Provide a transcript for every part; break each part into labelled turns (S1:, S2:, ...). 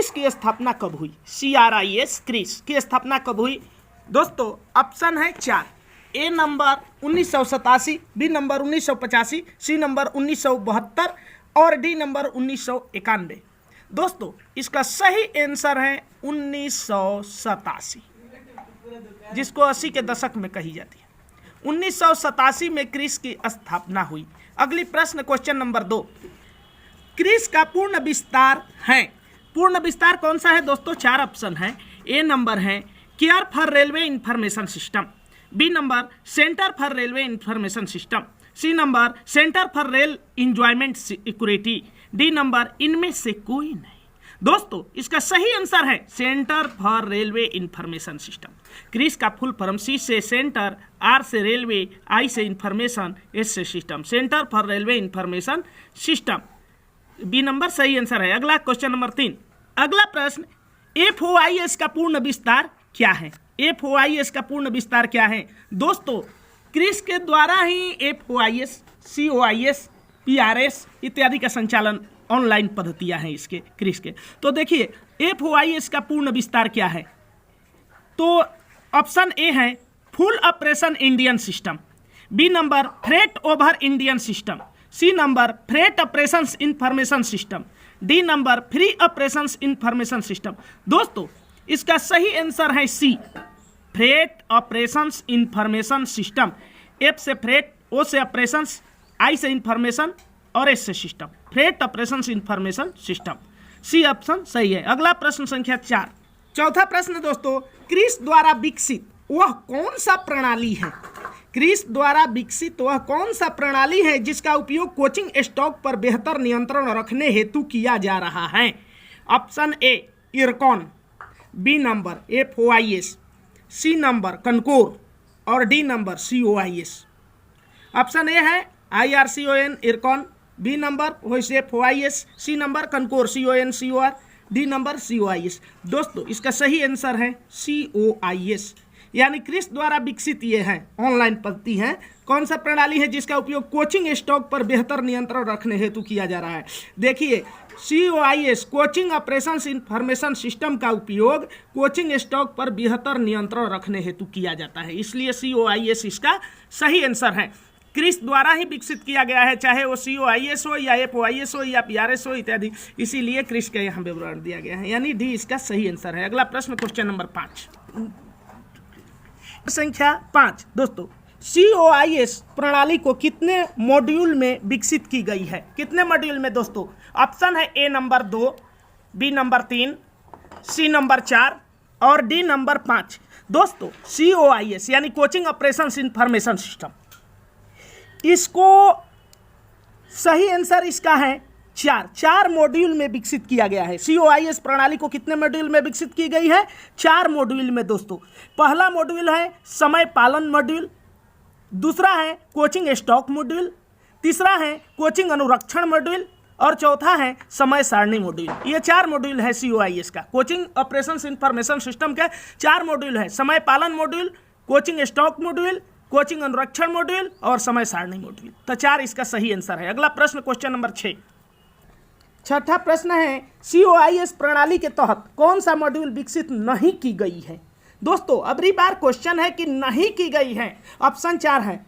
S1: Chris की स्थापना कब हुई? CRIS क्रिस की स्थापना कब हुई? दोस्तों ऑप्शन है 4। A number 1987, B number 1985, C number 1972 और डी नंबर 1991। दोस्तों इसका सही आंसर है 1987, जिसको 80 के दशक में कही जाती है। 1987 में क्रिस की स्थापना हुई। अगली प्रश्न क्वेश्चन नंबर 2, क्रिस का पूर्ण विस्तार है। पूर्ण विस्तार कौन सा है दोस्तों? 4 ऑप्शन है। ए नंबर है care for railway information system, B number centre for railway information system, C number centre for rail enjoyment security, D number इनमें से कोई नहीं। दोस्तों इसका सही आंसर है centre for railway information system. CRIS का फुल फॉर्म सी से सेंटर, आर से रेलवे, आई से इंफॉर्मेशन, एस से system, centre for railway information system. B number सही आंसर है। अगला क्वेश्चन नंबर 3। अगला प्रश्न, FOIS का पूर्ण विस्तार क्या है? FOIS का पूर्ण विस्तार क्या है? दोस्तों क्रिस के द्वारा ही FOIS, COIS, PRS इत्यादि का संचालन ऑनलाइन पद्धतियां हैं इसके क्रिस के। तो देखिए FOIS का पूर्ण विस्तार क्या है? तो ऑप्शन ए है full operation Indian system, B number freight over Indian system, C number freight operations information system, D number free operations information system. दोस्तों इसका सही आंसर है C, freight operations information system. F से freight, O से operations, I से information और S से system, freight operations information system. C option सही है। अगला प्रश्न संख्या 4। चौथा प्रश्न दोस्तों, क्रिस द्वारा विकसित वह कौन सा प्रणाली है? क्रिस द्वारा विकसित वह कौन सा प्रणाली है जिसका उपयोग कोचिंग स्टॉक पर बेहतर नियंत्रण रखने हेतु किया जा रहा है? Option A Ircon, B number FOIS, C number Concor और D number COIS। Option A है IRCON Ircon, B number FOIS, C number Concor CONCOR, D number COIS। दोस्तों इसका सही आंसर है COIS, यानी क्रिस द्वारा विकसित ये है ऑनलाइन पद्धति है। कौन सा प्रणाली है जिसका उपयोग कोचिंग स्टॉक पर बेहतर नियंत्रण रखने हेतु किया जा रहा है? देखिए COIS coaching operations information system का उपयोग कोचिंग स्टॉक पर बेहतर नियंत्रण रखने हेतु किया जाता है, इसलिए COIS इसका सही आंसर है। क्रिस द्वारा ही विकसित किया गया है, चाहे वो COIS हो या FOIS हो या PRS हो इत्यादि, इसीलिए क्रिस का यहाँ विवरण दिया गया है, यानी डी इसका सही आंसर है। अगला प्रश्न क्वेश्चन नंबर 5 संख्या 5। दोस्तों COIS प्रणाली को कितने मॉड्यूल में विकसित की गई है? कितने मॉड्यूल में दोस्तों? ऑप्शन है A number 2, B number 3, C number 4 और डी नंबर 5। दोस्तों COIS यानी कोचिंग ऑपरेशंस इंफॉर्मेशन सिस्टम, इसको सही आंसर इसका है 4 मॉड्यूल में विकसित किया गया है। COIS प्रणाली को कितने मॉड्यूल में विकसित की गई है? 4 मॉड्यूल में दोस्तों। पहला मॉड्यूल है समय पालन मॉड्यूल, दूसरा है कोचिंग स्टॉक मॉड्यूल, तीसरा है कोचिंग अनुरक्षण मॉड्यूल और चौथा है समय सारणी मॉड्यूल। ये 4 मॉड्यूल है COIS का। कोचिंग ऑपरेशंस इंफॉर्मेशन सिस्टम के 4 मॉड्यूल है, समय पालन module, coaching stock module, coaching अनुरक्षण मॉड्यूल और समय सारणी मॉड्यूल। तो 4 इसका सही आंसर है। अगला प्रश्न क्वेश्चन नंबर 6। छठा प्रश्न है COIS प्रणाली के तहत कौन सा मॉड्यूल विकसित नहीं की गई है? दोस्तों अबरी बार क्वेश्चन है कि नहीं की गई है। ऑप्शन 4 है।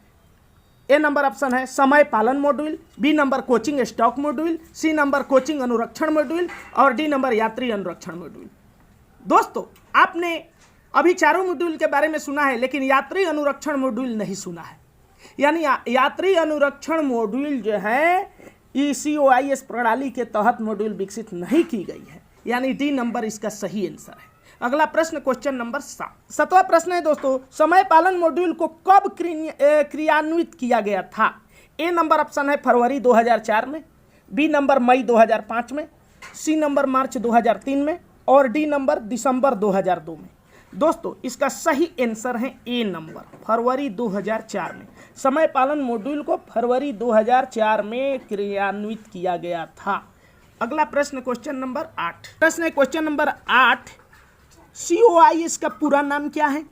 S1: ए नंबर ऑप्शन है समय पालन module, B number coaching stock module, C number coaching अनुरक्षण मॉड्यूल और डी नंबर यात्री अनुरक्षण मॉड्यूल। दोस्तों आपने अभी चारों मॉड्यूल के बारे में सुना है, लेकिन यात्री अनुरक्षण मॉड्यूल नहीं सुना है। यानी यात्री अनुरक्षण मॉड्यूल जो है COIS प्रणाली के तहत मॉड्यूल विकसित नहीं की गई है, यानी डी नंबर इसका सही आंसर है। अगला प्रश्न क्वेश्चन नंबर 7। 7वां प्रश्न है दोस्तों, समय पालन मॉड्यूल को कब क्रियान्वित किया गया था? ए नंबर ऑप्शन है फरवरी 2004 में, बी नंबर मई 2005 में, सी नंबर मार्च 2003 में और डी नंबर दिसंबर 2002 में। दोस्तों इसका सही आंसर है ए नंबर फरवरी 2004 में। समय पालन मॉड्यूल को फरवरी 2004 में क्रियान्वित किया गया था। अगला प्रश्न क्वेश्चन नंबर 8। प्रश्न है क्वेश्चन नंबर 8, COIS का पूरा नाम क्या है?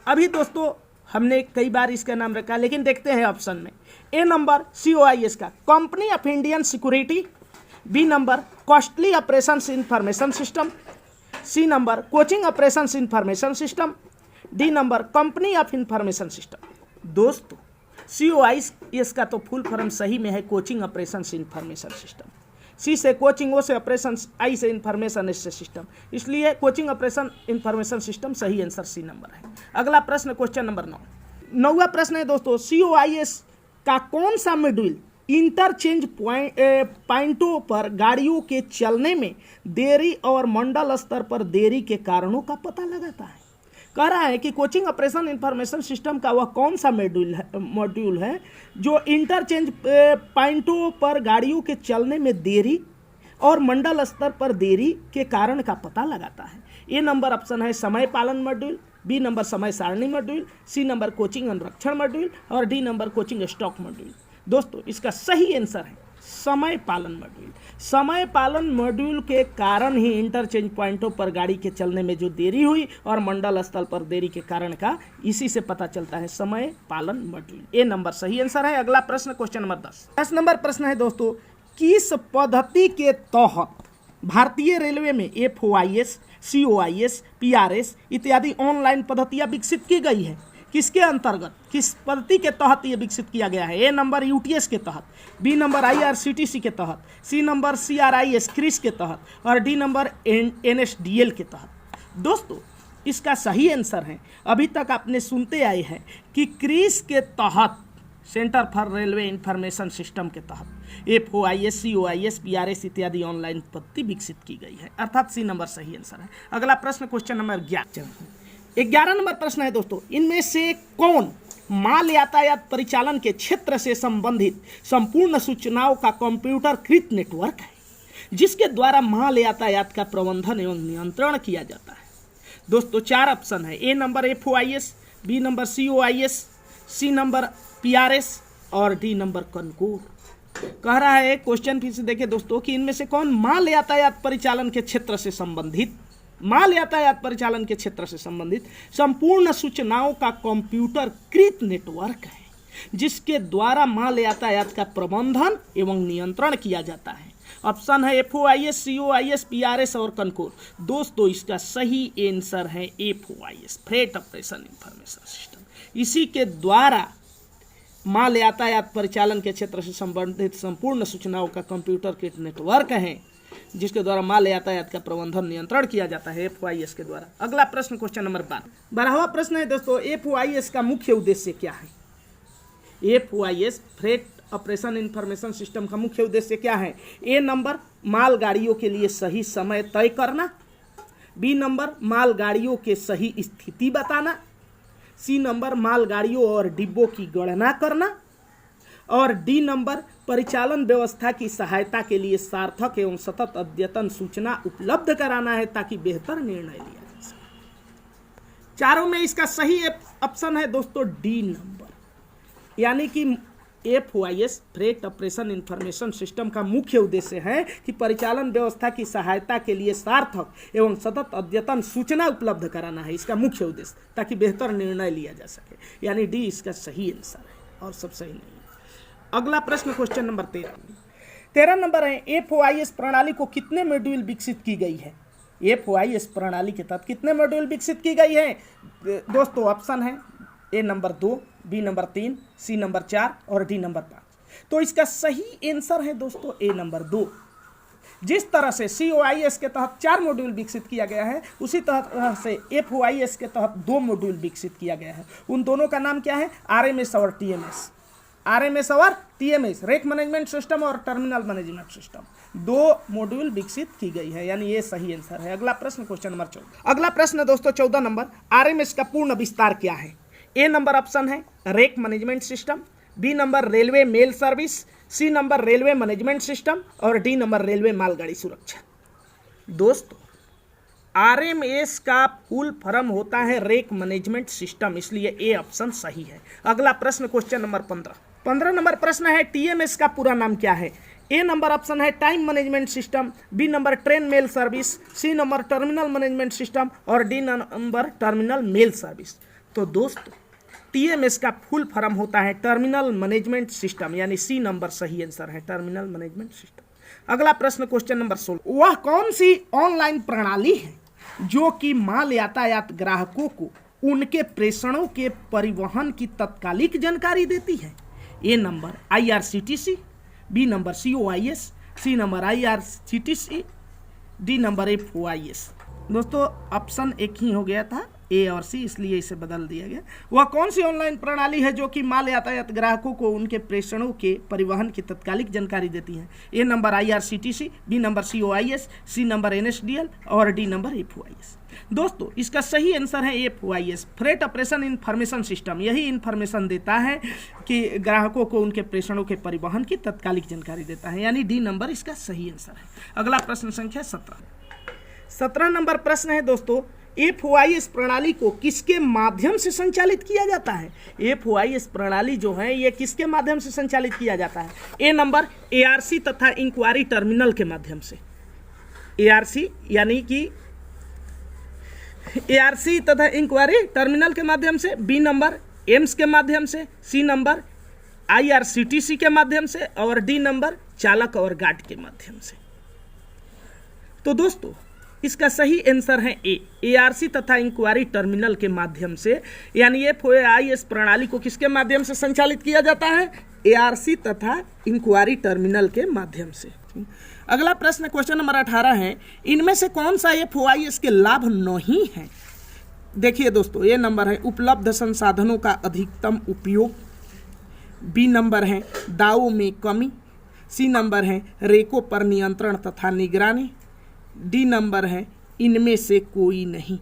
S1: अभी दोस्तों हमने कई बार इसका नाम रखा, लेकिन देखते हैं ऑप्शन में। ए नंबर COIS का company of Indian security, B number costly operations information system, C number coaching operations information system, D number company of information system. दोस्तों COIS का तो फुल फॉर्म सही में है coaching operations information system. C से coaching, O से operation, I से information, S से सिस्टम, इसलिए कोचिंग ऑपरेशन इंफॉर्मेशन सिस्टम सही आंसर सी नंबर है। अगला प्रश्न क्वेश्चन नंबर 9। 9वां प्रश्न है दोस्तों, COIS का कौन सा मॉड्यूल इंटरचेंज पॉइंटों पर गाड़ियों के चलने में देरी और मंडल स्तर पर देरी के कारणों का पता लगाता है। कह रहा है कि कोचिंग ऑपरेशन इंफॉर्मेशन सिस्टम का वह कौन सा मॉड्यूल है जो इंटरचेंज पॉइंटों पर गाड़ियों के चलने में देरी और मंडल स्तर पर देरी के कारण का पता लगाता है। ए नंबर ऑप्शन है समय पालन मॉड्यूल, बी नंबर समय सारणी मॉड्यूल, सी नंबर कोचिंग अनुरक्षण मॉड्यूल और D number coaching stock module. दोस्तों इसका सही आंसर है समय पालन मॉड्यूल। समय पालन मॉड्यूल के कारण ही इंटरचेंज पॉइंटों पर गाड़ी के चलने में जो देरी हुई और मंडल स्थल पर देरी के कारण का इसी से पता चलता है समय पालन मॉड्यूल। ए नंबर सही आंसर है। अगला प्रश्न क्वेश्चन नंबर 10 नंबर प्रश्न है दोस्तों, किस पद्धति के तहत भारतीय रेलवे में FOIS, COIS, PRS इत्यादि ऑनलाइन पद्धतियां विकसित की गई है? किसके अंतर्गत, किस पद्धति के तहत ये विकसित किया गया है? ए नंबर UTS के तहत, बी नंबर IRCTC के तहत, सी नंबर CRIS क्रिस के तहत और डी नंबर NSDL के तहत। दोस्तों इसका सही आंसर है, अभी तक आपने सुनते आए हैं कि क्रिस के तहत, centre for railway information system के तहत FOIS, COIS, PRS इत्यादि ऑनलाइन पद्धति विकसित की गई है, अर्थात सी नंबर सही आंसर है। अगला प्रश्न क्वेश्चन नंबर 11 नंबर प्रश्न है दोस्तों, इनमें से कौन माल यातायात परिचालन के क्षेत्र से संबंधित संपूर्ण सूचनाओं का कंप्यूटरकृत नेटवर्क है जिसके द्वारा माल यातायात का प्रबंधन एवं नियंत्रण किया जाता है? दोस्तों 4 ऑप्शन है, A number FOIS, B number COIS, C number PRS और डी नंबर कनकोर। कह रहा है क्वेश्चन फिर से देखें दोस्तों कि इनमें से कौन माल यातायात परिचालन के क्षेत्र से संबंधित, माल यातायात परिचालन के क्षेत्र से संबंधित संपूर्ण सूचनाओं का कंप्यूटरकृत नेटवर्क है जिसके द्वारा माल यातायात का प्रबंधन एवं नियंत्रण किया जाता है। ऑप्शन है FOIS, COIS, PRS और कनकोर। दोस्तों इसका सही आंसर है FOIS, freight operation information system. इसी के द्वारा माल यातायात परिचालन के क्षेत्र से संबंधित संपूर्ण सूचनाओं का कंप्यूटरकृत नेटवर्क है जिसके द्वारा माल यातायात का प्रबंधन नियंत्रण किया जाता है FOIS के द्वारा। अगला प्रश्न क्वेश्चन नंबर 12वां प्रश्न है दोस्तों, FOIS का मुख्य उद्देश्य क्या है? FOIS freight operation information system का मुख्य उद्देश्य क्या है? ए नंबर मालगाड़ियों के लिए सही समय तय करना, बी नंबर मालगाड़ियों के सही स्थिति बताना, सी नंबर मालगाड़ियों और डिब्बों की गणना करना और डी नंबर परिचालन व्यवस्था की सहायता के लिए सार्थक एवं सतत अद्यतन सूचना उपलब्ध कराना है ताकि बेहतर निर्णय लिया जा सके। चारों में इसका सही ऑप्शन है दोस्तों डी नंबर, यानी कि FOIS freight operation information system का मुख्य उद्देश्य है कि परिचालन व्यवस्था की सहायता के लिए सार्थक एवं सतत अद्यतन सूचना उपलब्ध कराना है, इसका मुख्य उद्देश्य, ताकि बेहतर निर्णय लिया जा सके, यानी डी इसका सही आंसर है और सब सही नहीं है। अगला प्रश्न क्वेश्चन नंबर 13 नंबर है, FOIS प्रणाली को कितने मॉड्यूल विकसित की गई है? FOIS प्रणाली के तहत कितने मॉड्यूल विकसित की गई है? दोस्तों ऑप्शन है A number 2, B number 3, C number 4 और डी नंबर 5। तो इसका सही आंसर है दोस्तों ए नंबर 2। जिस तरह से COIS के तहत 4 मॉड्यूल विकसित किया गया है उसी तरह से FOIS के तहत 2 मॉड्यूल विकसित किया गया है। उन दोनों का नाम क्या है? RMS और TMS। RMS और TMS, रेक मैनेजमेंट सिस्टम और टर्मिनल मैनेजमेंट सिस्टम। 2 मॉड्यूल विकसित की गई है, यानी ये सही आंसर है। अगला प्रश्न क्वेश्चन नंबर 14। अगला प्रश्न दोस्तों 14 नंबर, RMS का पूर्ण विस्तार क्या है? ए नंबर ऑप्शन है rake management system, B number railway mail service, C number railway management system और डी नंबर रेलवे मालगाड़ी सुरक्षा। दोस्तों RMS का फुल फॉर्म होता है रेक मैनेजमेंट सिस्टम, इसलिए ए ऑप्शन सही है। अगला प्रश्न क्वेश्चन नंबर 15 नंबर प्रश्न है, TMS का पूरा नाम क्या है? ए नंबर ऑप्शन है time management system, B number train mail service, C number terminal management system और D number terminal mail service. तो दोस्तों TMS का फुल फॉर्म होता है टर्मिनल मैनेजमेंट सिस्टम, यानी सी नंबर सही आंसर है, टर्मिनल मैनेजमेंट सिस्टम। अगला प्रश्न क्वेश्चन नंबर 16, वह कौन सी ऑनलाइन प्रणाली है जो कि माल यातायात ग्राहकों को उनके प्रेषणों के परिवहन की तत्कालिक जानकारी देती है? A number IRCTC, B number COIS, C number IRCTC, D number FOIS। दोस्तों ऑप्शन एक ही हो गया था, ए और सी, इसलिए इसे बदल दिया गया। वह कौन सी ऑनलाइन प्रणाली है जो कि माल यातायात ग्राहकों को उनके प्रेषणों के परिवहन की तत्कालिक जानकारी देती है? A number IRCTC, B number COIS, C number NSDL और डी नंबर FOIS। दोस्तों इसका सही आंसर है FOIS, freight operation information system. यही इंफॉर्मेशन देता है कि ग्राहकों को उनके प्रेषणों के परिवहन की तत्कालिक जानकारी देता है, यानी डी नंबर इसका सही आंसर है। अगला प्रश्न संख्या 17 नंबर प्रश्न है दोस्तों, FOIS प्रणाली को किसके माध्यम से संचालित किया जाता है? FOIS प्रणाली जो है ये किसके माध्यम से संचालित किया जाता है? ए नंबर ARC तथा इंक्वायरी टर्मिनल के माध्यम से, ARC यानी कि ARC तथा इंक्वायरी टर्मिनल के माध्यम से, बी नंबर एम्स के माध्यम से, सी नंबर IRCTC के माध्यम से और डी नंबर चालक और गार्ड के माध्यम से। तो दोस्तों इसका सही आंसर है ए, ARC तथा इंक्वायरी टर्मिनल के माध्यम से, यानी FOIS प्रणाली को किसके माध्यम से संचालित किया जाता है? ARC तथा इंक्वायरी टर्मिनल के माध्यम से। अगला प्रश्न क्वेश्चन नंबर 18 है, इनमें से कौन सा FOIS के लाभ नहीं है? देखिए दोस्तों, ए नंबर है उपलब्ध संसाधनों का अधिकतम उपयोग, बी नंबर है दावों में कमी, सी नंबर है रेको पर नियंत्रण तथा निगरानी, डी नंबर है इनमें से कोई नहीं।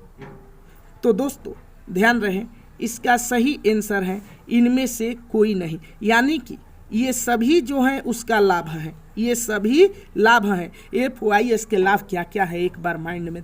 S1: तो दोस्तों ध्यान रहे, इसका सही आंसर है इनमें से कोई नहीं, यानी कि ये सभी जो हैं उसका लाभ है, ये सभी लाभ हैं। FOIS के लाभ क्या क्या है एक बार माइंड में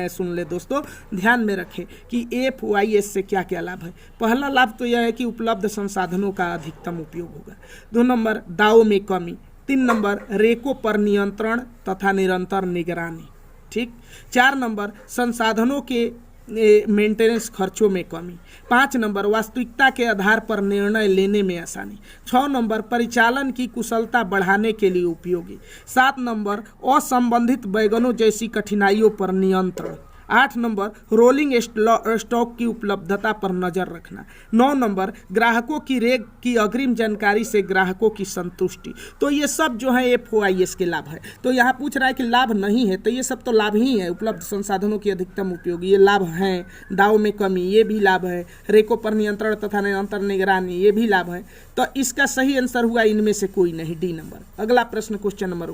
S1: सुन ले दोस्तों, ध्यान में रखें कि FOIS से क्या क्या लाभ है। पहला लाभ तो यह है कि उपलब्ध संसाधनों का अधिकतम उपयोग होगा, 2 नंबर दावों में कमी, 3 नंबर रेको पर नियंत्रण तथा निरंतर निगरानी, ठीक, 4 नंबर संसाधनों के मेंटेनेंस खर्चों में कमी, 5 नंबर वास्तविकता के आधार पर निर्णय लेने में आसानी, 6 नंबर परिचालन की कुशलता बढ़ाने के लिए उपयोगी, 7 नंबर असंबंधित वैगनों जैसी कठिनाइयों पर नियंत्रण, 8 नंबर रोलिंग स्टॉक की उपलब्धता पर नजर रखना, 9 नंबर ग्राहकों की रेक की अग्रिम जानकारी से ग्राहकों की संतुष्टि। तो ये सब जो है FOIS के लाभ है। तो यहाँ पूछ रहा है कि लाभ नहीं है, तो ये सब तो लाभ ही है। उपलब्ध संसाधनों की अधिकतम उपयोग ये लाभ हैं, दाव में कमी ये भी लाभ है, रेको पर नियंत्रण तथा निरंतर निगरानी ये भी लाभ है। तो इसका सही आंसर हुआ इनमें से कोई नहीं, डी नंबर। अगला प्रश्न क्वेश्चन नंबर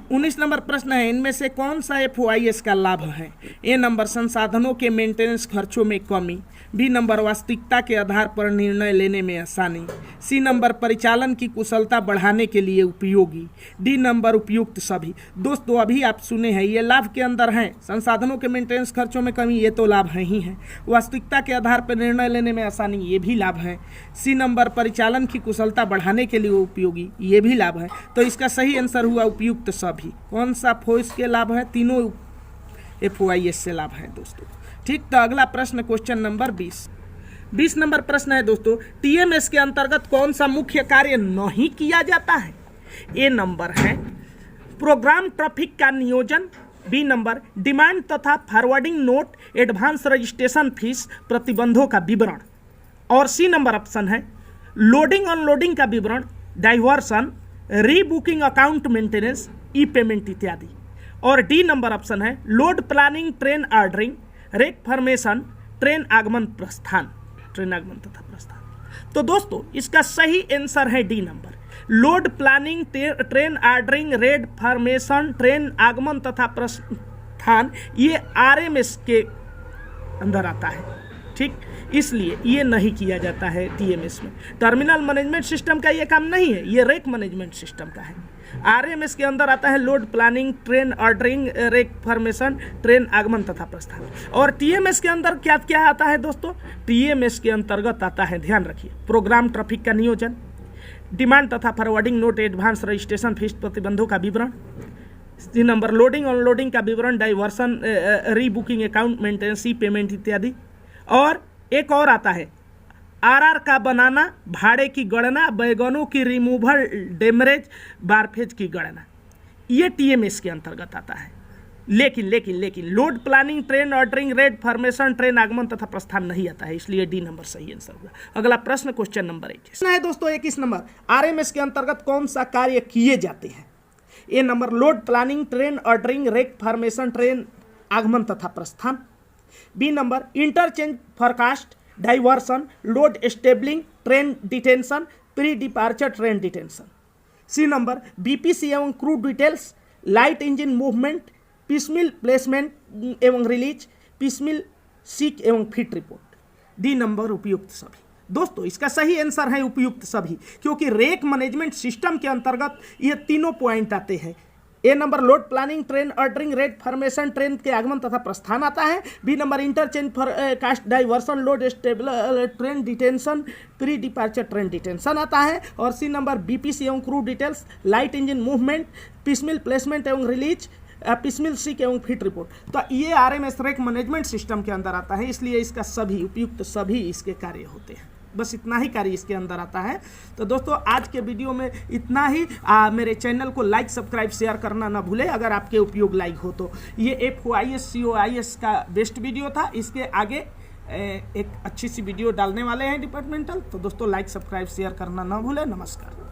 S1: 19 नंबर प्रश्न है, इनमें से कौन सा FOIS का लाभ है? ए नंबर संसाधनों के मेंटेनेंस खर्चों में कमी, बी नंबर वास्तविकता के आधार पर निर्णय लेने में आसानी, सी नंबर परिचालन की कुशलता बढ़ाने के लिए उपयोगी, डी नंबर उपयुक्त सभी। दोस्तों अभी आप सुने हैं ये लाभ के अंदर हैं, संसाधनों के मेंटेनेंस खर्चों में कमी ये तो लाभ है ही है, वास्तविकता के आधार पर निर्णय लेने में आसानी ये भी लाभ है, सी नंबर परिचालन की कुशलता बढ़ाने के लिए उपयोगी ये भी लाभ है। तो इसका सही आंसर हुआ उपयुक्त सभी। कौन सा FOIS के लाभ है? तीनों FOIS से लाभ है दोस्तों, ठीक। तो अगला प्रश्न क्वेश्चन नंबर 20 नंबर प्रश्न है दोस्तों, TMS के अंतर्गत कौन सा मुख्य कार्य नहीं किया जाता है? ए नंबर है प्रोग्राम ट्रैफिक का नियोजन, बी नंबर डिमांड तथा forwarding note advance registration fees प्रतिबंधों का विवरण, और सी नंबर ऑप्शन है लोडिंग अनलोडिंग का विवरण, diversion, rebooking account maintenance, e payment इत्यादि, और डी नंबर ऑप्शन है load planning, train ordering, rake formation, train आगमन प्रस्थान, ट्रेन आगमन तथा प्रस्थान। तो दोस्तों इसका सही आंसर है D number, load planning, train ordering, red formation, train आगमन तथा प्रस्थान ये RMS के अंदर आता है, ठीक। इसलिए ये नहीं किया जाता है TMS में। टर्मिनल मैनेजमेंट सिस्टम का ये काम नहीं है, ये रेक मैनेजमेंट सिस्टम का है। RMS के अंदर आता है load planning, train ordering, rake formation, train आगमन तथा प्रस्थान। और TMS के अंदर क्या क्या आता है दोस्तों? TMS के अंतर्गत आता है, ध्यान रखिए, प्रोग्राम ट्रैफिक का नियोजन, डिमांड तथा forwarding note advance registration fees प्रतिबंधों का विवरण, सी नंबर लोडिंग अनलोडिंग का विवरण, diversion, rebooking account maintenance, payment इत्यादि। और एक और आता है RR का बनाना, भाड़े की गणना, वैगनों की रिमूवल, डेमरेज, बारफेज की गणना। ये टीएमएस के अंतर्गत आता है। लेकिन load planning, train ordering, rate formation, train आगमन तथा प्रस्थान नहीं आता है, इसलिए डी नंबर सही आंसर होगा। अगला प्रश्न क्वेश्चन नंबर 21 है दोस्तों। 21 नंबर, आरएमएस के अंतर्गत कौन सा कार्य किए जाते हैं? A number load planning, train ordering, rate formation, train आगमन तथा प्रस्थान। B number interchange, forecast, diversion, load stabling, train detention, pre departure train detention. C number BPC एवं crew details, light engine movement, piecemeal placement एवं release, piecemeal sick एवं fit report. D number उपयुक्त सभी। दोस्तों इसका सही आंसर है उपयुक्त सभी, क्योंकि रेक मैनेजमेंट सिस्टम के अंतर्गत ये तीनों पॉइंट आते हैं। A number load planning, train ordering, rate formation, train के आगमन तथा प्रस्थान आता है। B number interchange, cost, diversion, load stable, train detention, pre departure train detention आता है। और सी नंबर बीपीसी एवं crew details, light engine movement, piecemeal placement एवं रिलीज, पिसमिल सीक एवं फिट रिपोर्ट। तो ये आरएमएस रेक मैनेजमेंट सिस्टम के अंदर आता है, इसलिए इसका सभी उपयुक्त सभी इसके कार्य होते हैं। बस इतना ही कार्य इसके अंदर आता है। तो दोस्तों आज के वीडियो में इतना ही। मेरे चैनल को लाइक, सब्सक्राइब, शेयर करना ना भूलें अगर आपके उपयोग लाइक हो तो। ये FOIS COIS का बेस्ट वीडियो था। इसके आगे एक अच्छी सी वीडियो डालने वाले हैं डिपार्टमेंटल। तो दोस्तों लाइक, सब्सक्राइब, शेयर करना ना भूलें। नमस्कार।